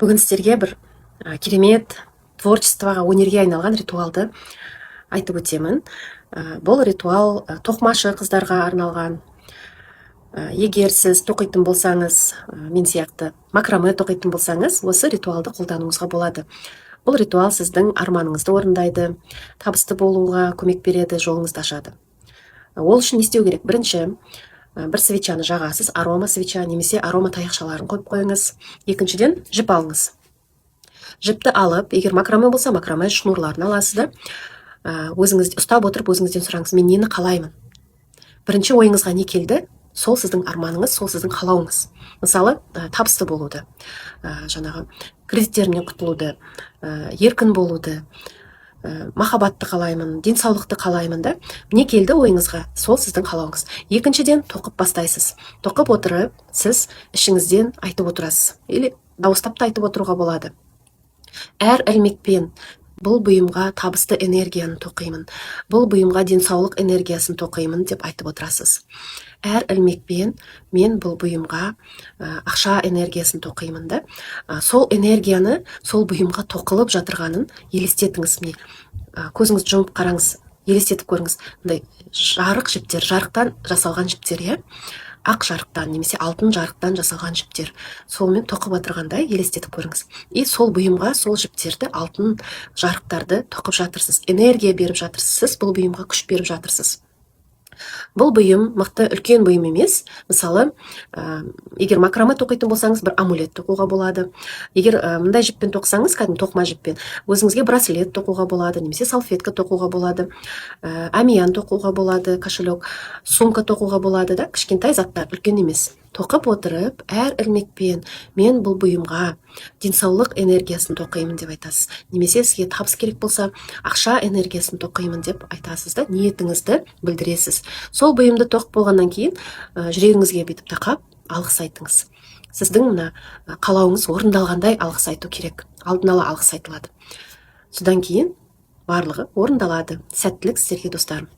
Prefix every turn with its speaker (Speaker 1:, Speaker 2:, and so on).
Speaker 1: Бүгін сіздерге бір керемет творчествоға, өнерге айналған ритуалды айтып өтемін. Бұл ритуал тоқымашы қыздарға арналған. Егер сіз тоқитын болсаңыз, мен сияқты макраме тоқитын болсаңыз, осы ритуалды қолдануыңызға болады. Бұл ритуал сіздің арманыңызды орындайды, табысты болуға көмек береді, жолыңызды ашады. Ол үшін не істеу керек? Бірінші, бір свечаны жағасыз, арома свеча немесе арома таяқшаларын қойып қойыңыз. Екіншіден, жіп алыңыз. Жіпті алып, егер макраме болса, макраме шнурларын аласыз да, өзіңіз ұстап отырып өзіңізден сұраңыз, мен нені қалаймын? Бірінші ойыңызға не келді? Сол сіздің арманыңыз, сол сіздің қалауыңыз. Мысалы, табысты болуды, жаңағы кредиттерімнен құтылуды, еркін болуды, махаббатты қалаймын, денсаулықты қалаймын да. Не келді ойыңызға? Сол сіздің қалауыңыз. Екіншіден, тоқып бастайсыз. Тоқып отырып, сіз ішіңізден айтып отырасыз. Или дауыстап та айтып отыруға болады. Әр ілмекпен бұл бұйымға табысты энергияны тоқимын, бұл бұйымға денсаулық энергиясын тоқимын деп айтып отырасыз. Әр ілмекпен мен бұл бұйымға ақша энергиясын тоқимын да. Сол энергияны сол бұйымға тоқылып жатырғанын елестетіңіз. Көзіңізді жұмып қараңыз, елестетіп көріңіз. Мындай жарық жіптер, жарықтан жасалған жіптер, ақ жарықтан немесе алтын жарықтан жасалған жіптер. Солмен тоқып отырғандай елестетіп көріңіз. И сол бұйымға сол жіптерді, алтын жарықтарды тоқып жатырсыз. Энергия беріп жатырсыз. Сіз бұл бұйымға күш беріп жатырсыз. Бұл бұйым мықты үлкен бұйым емес. Мысалы, егер макраме тоқитын болсаңыз, бір амулет тоқуға болады. Егер мындай жіппен тоқсаңыз, кәдімгі тоқыма жіппен, өзіңізге браслет тоқуға болады, немесе салфетка тоқуға болады, әмиян тоқуға болады, кошелек, сумка тоқуға болады да, кішкентай заттар, үлкен емес. Тоқып отырып, әр ілмекпен мен бұл бұйымға денсаулық энергиясын тоқимын деп айтасыз. Немесе сізге табыс керек болса, ақша энергиясын тоқимын деп айтасыз да, ниетіңізді білдіресіз. Сол бұйымды тоқып болғаннан кейін жүрегіңізге бүйтіп тақап алғыс айтыңыз. Сіздің мына қалауыңыз орындалғандай алғыс айту керек. Алдын ала алғыс айтылады. Содан кейін барлығы орындалады. Сәттілік сіздерге, достарым.